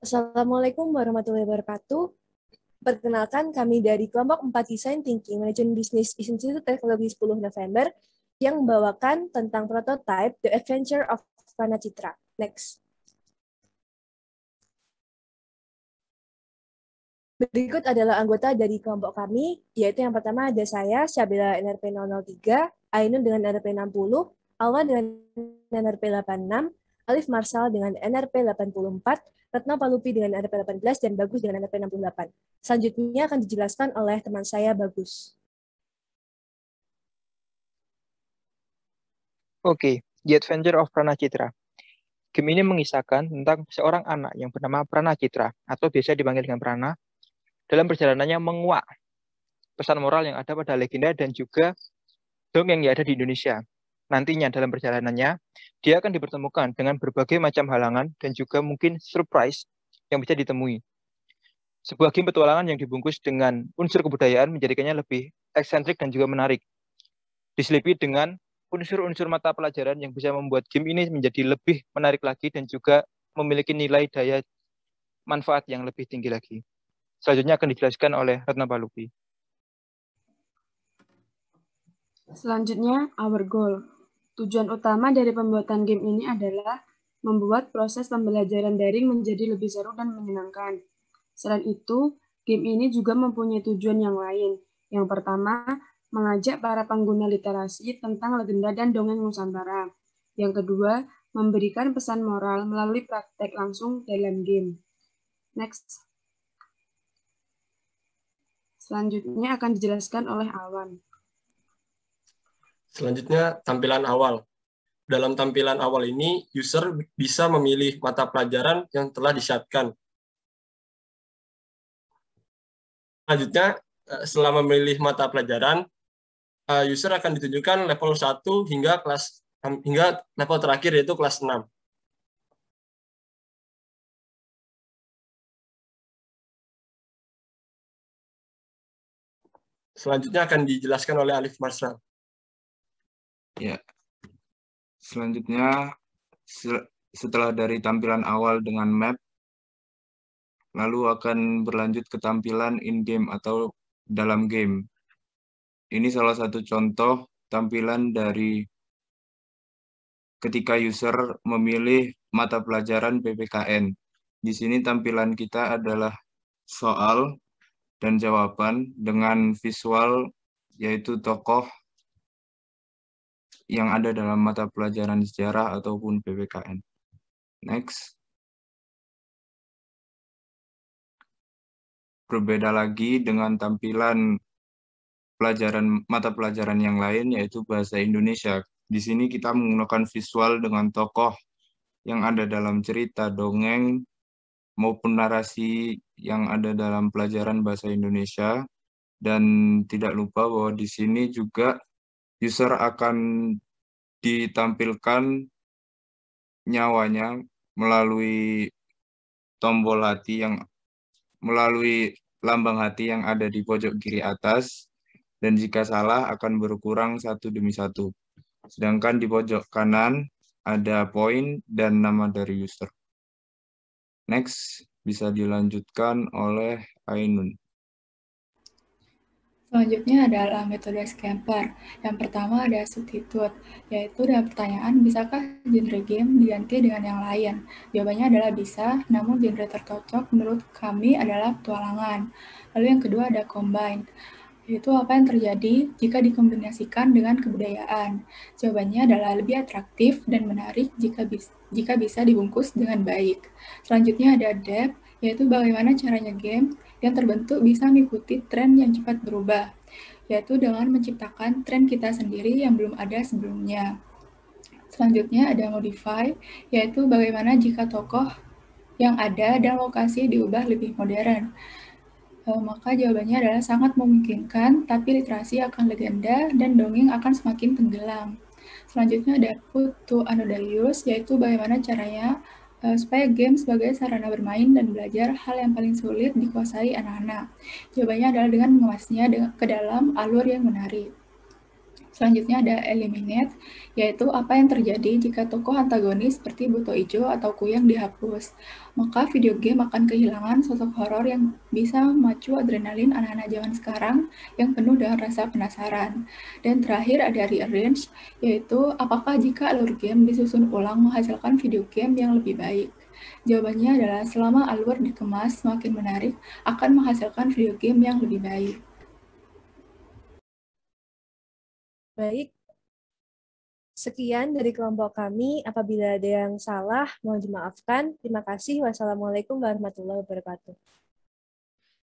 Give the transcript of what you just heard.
Assalamualaikum warahmatullahi wabarakatuh. Perkenalkan kami dari kelompok 4 Design Thinking Manajemen Bisnis Institut Teknologi 10 November yang membawakan tentang prototype The Adventure of Prana Citra. Next. Berikut adalah anggota dari kelompok kami, yaitu yang pertama ada saya, Syabila NRP 003, Ainun dengan NRP 60, Alwan dengan NRP 86, Alif Marsal dengan NRP 84, Retno Palupi dengan NRP 18, dan Bagus dengan NRP 68. Selanjutnya akan dijelaskan oleh teman saya, Bagus. Oke, The Adventure of Prana Citra. Game ini mengisahkan tentang seorang anak yang bernama Prana Citra, atau biasa dipanggil dengan Prana, dalam perjalanannya menguak pesan moral yang ada pada legenda dan juga dongeng yang ada di Indonesia. Nantinya dalam perjalanannya, dia akan dipertemukan dengan berbagai macam halangan dan juga mungkin surprise yang bisa ditemui. Sebuah game petualangan yang dibungkus dengan unsur kebudayaan menjadikannya lebih eksentrik dan juga menarik. Diselipi dengan unsur-unsur mata pelajaran yang bisa membuat game ini menjadi lebih menarik lagi dan juga memiliki nilai daya manfaat yang lebih tinggi lagi. Selanjutnya akan dijelaskan oleh Retno Palupi. Selanjutnya, our goal. Tujuan utama dari pembuatan game ini adalah membuat proses pembelajaran daring menjadi lebih seru dan menyenangkan. Selain itu, game ini juga mempunyai tujuan yang lain. Yang pertama, mengajak para pengguna literasi tentang legenda dan dongeng Nusantara. Yang kedua, memberikan pesan moral melalui praktek langsung dalam game. Next. Selanjutnya akan dijelaskan oleh Alwan. Selanjutnya, tampilan awal. Dalam tampilan awal ini, user bisa memilih mata pelajaran yang telah disiapkan. Selanjutnya, setelah memilih mata pelajaran, user akan ditunjukkan level 1 hingga level terakhir, yaitu kelas 6. Selanjutnya akan dijelaskan oleh Alif Marsal. Ya. Selanjutnya, setelah dari tampilan awal dengan map, lalu akan berlanjut ke tampilan in-game atau dalam game. Ini salah satu contoh tampilan dari ketika user memilih mata pelajaran PPKN. Di sini tampilan kita adalah soal dan jawaban dengan visual, yaitu tokoh yang ada dalam mata pelajaran sejarah ataupun PPKN. Next. Berbeda lagi dengan tampilan mata pelajaran yang lain, yaitu bahasa Indonesia. Di sini kita menggunakan visual dengan tokoh yang ada dalam cerita, dongeng, maupun narasi yang ada dalam pelajaran bahasa Indonesia. Dan tidak lupa bahwa di sini juga user akan ditampilkan nyawanya melalui tombol hati melalui lambang hati yang ada di pojok kiri atas, dan jika salah akan berkurang satu demi satu. Sedangkan di pojok kanan ada poin dan nama dari user. Next, bisa dilanjutkan oleh Ainun. Selanjutnya adalah metode Scamper. Yang pertama ada substitute, yaitu dalam pertanyaan, bisakah genre game diganti dengan yang lain? Jawabannya adalah bisa, namun genre tercocok menurut kami adalah petualangan. Lalu yang kedua ada combine, yaitu apa yang terjadi jika dikombinasikan dengan kebudayaan. Jawabannya adalah lebih atraktif dan menarik jika bisa dibungkus dengan baik. Selanjutnya ada depth, yaitu bagaimana caranya game yang terbentuk bisa mengikuti tren yang cepat berubah, yaitu dengan menciptakan tren kita sendiri yang belum ada sebelumnya. Selanjutnya ada modify, yaitu bagaimana jika tokoh yang ada dan lokasi diubah lebih modern. Maka jawabannya adalah sangat memungkinkan, tapi literasi akan legenda dan dongeng akan semakin tenggelam. Selanjutnya ada put to another use, yaitu bagaimana caranya supaya game sebagai sarana bermain dan belajar hal yang paling sulit dikuasai anak-anak. Jawabannya adalah dengan mengemasnya ke dalam alur yang menarik. Selanjutnya ada eliminate, yaitu apa yang terjadi jika tokoh antagonis seperti Buto Ijo atau Kuyang dihapus. Maka video game akan kehilangan sosok horor yang bisa memacu adrenalin anak-anak zaman sekarang yang penuh dengan rasa penasaran. Dan terakhir ada rearrange, yaitu apakah jika alur game disusun ulang menghasilkan video game yang lebih baik. Jawabannya adalah selama alur dikemas semakin menarik, akan menghasilkan video game yang lebih baik. Baik, sekian dari kelompok kami. Apabila ada yang salah, mohon dimaafkan. Terima kasih. Wassalamualaikum warahmatullahi wabarakatuh.